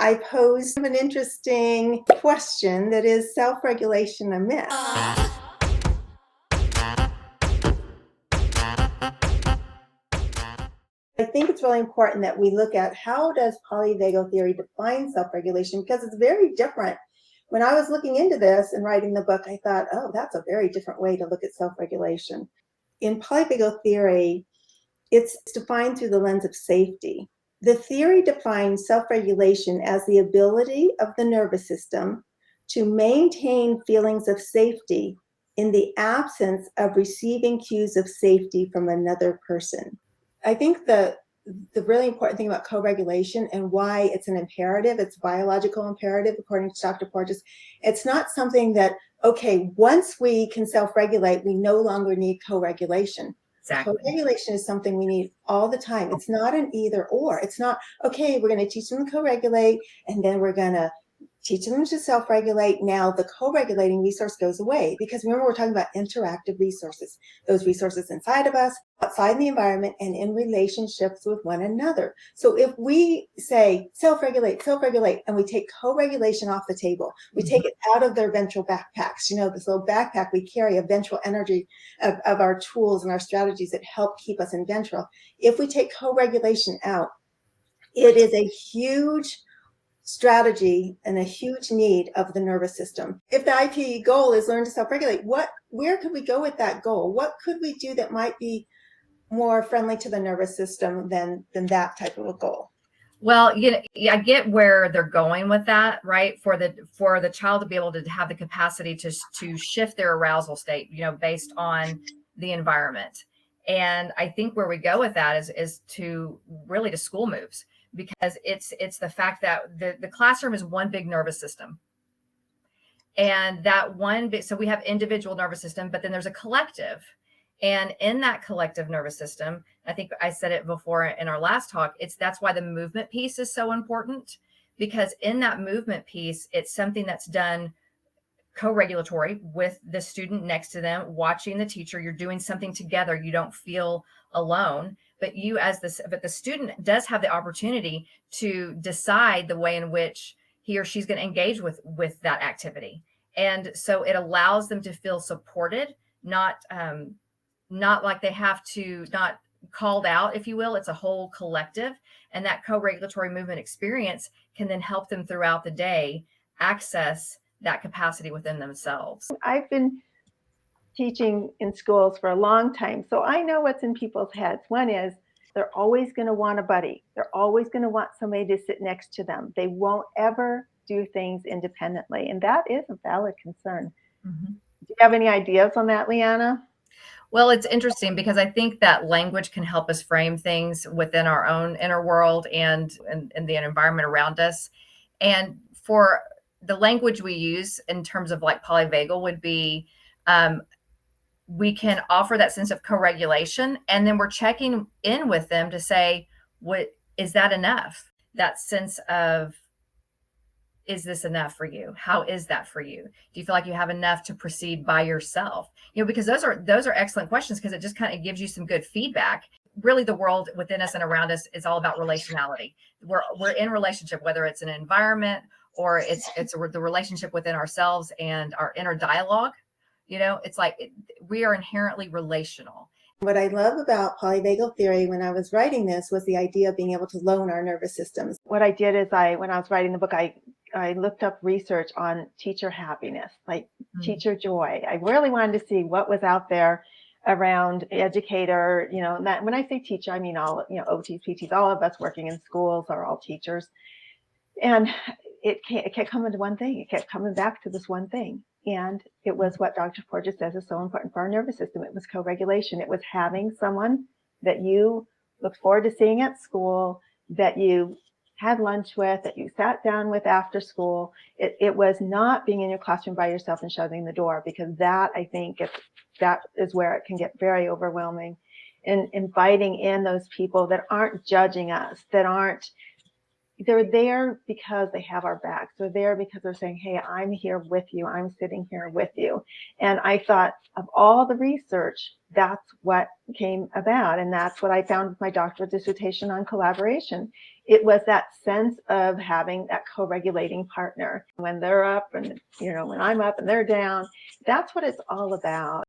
I posed an interesting question that is self-regulation a myth? I think it's really important that we look at how does polyvagal theory define self-regulation, because it's very different. When I was looking into this and writing the book, I thought, oh, that's a very different way to look at self-regulation. In polyvagal theory, it's defined through the lens of safety. The theory defines self-regulation as the ability of the nervous system to maintain feelings of safety in the absence of receiving cues of safety from another person. I think the really important thing about co-regulation and why it's an imperative, it's biological imperative, according to Dr. Porges, it's not something that, okay, once we can self-regulate, we no longer need co-regulation. Exactly. Co-regulation is something we need all the time. It's not an either or. It's not, okay, we're going to teach them to co-regulate, and then we're going to teach them to self-regulate. Now the co-regulating resource goes away, because remember, we're talking about interactive resources, those resources inside of us, outside the environment, and in relationships with one another. So if we say self-regulate, and we take co-regulation off the table, we take it out of their ventral backpacks, this little backpack we carry of ventral energy of our tools and our strategies that help keep us in ventral. If we take co-regulation out, it is a huge strategy and a huge need of the nervous system. If the IPE goal is learn to self-regulate, where could we go with that goal? What could we do that might be more friendly to the nervous system than that type of a goal? Well, I get where they're going with that, right? For the child to be able to have the capacity to shift their arousal state, based on the environment. And I think where we go with that is to school moves, because it's the fact that the classroom is one big nervous system. And so we have individual nervous system, but then there's a collective. And in that collective nervous system, I think I said it before in our last talk, that's why the movement piece is so important, because in that movement piece, it's something that's done co-regulatory with the student next to them, watching the teacher. You're doing something together. You don't feel alone, but the student does have the opportunity to decide the way in which he or she's going to engage with that activity. And so it allows them to feel supported, not like they have to, not called out, if you will. It's a whole collective. And that co-regulatory movement experience can then help them throughout the day access that capacity within themselves. I've been teaching in schools for a long time, so I know what's in people's heads. One is they're always going to want a buddy. They're always going to want somebody to sit next to them. They won't ever do things independently. And that is a valid concern. Mm-hmm. Do you have any ideas on that, Leanna? Well, it's interesting because I think that language can help us frame things within our own inner world and the environment around us. And for the language we use in terms of like polyvagal would be, we can offer that sense of co-regulation, and then we're checking in with them to say, what is that enough? That sense of, is this enough for you? How is that for you? Do you feel like you have enough to proceed by yourself? Because those are excellent questions, because it just kind of gives you some good feedback. Really, the world within us and around us is all about relationality. We're in relationship, whether it's an environment or it's the relationship within ourselves and our inner dialogue. It's like we are inherently relational. What I love about polyvagal theory when I was writing this was the idea of being able to loan our nervous systems. What I did is when I was writing the book, I looked up research on teacher happiness, like teacher joy. I really wanted to see what was out there around educator, that when I say teacher, I mean all, OTs, PTs, all of us working in schools are all teachers. And it kept coming to one thing. It kept coming back to this one thing. And it was what Dr. Porges says is so important for our nervous system. It was co-regulation. It was having someone that you looked forward to seeing at school, that you had lunch with, that you sat down with after school. It was not being in your classroom by yourself and shutting the door, because that, I think, that is where it can get very overwhelming. And inviting in those people that aren't judging us, they're there because they have our backs. They're there because they're saying, hey, I'm here with you. I'm sitting here with you. And I thought, of all the research, that's what came about. And that's what I found with my doctoral dissertation on collaboration, it was that sense of having that co-regulating partner when they're up and, when I'm up and they're down. That's what it's all about.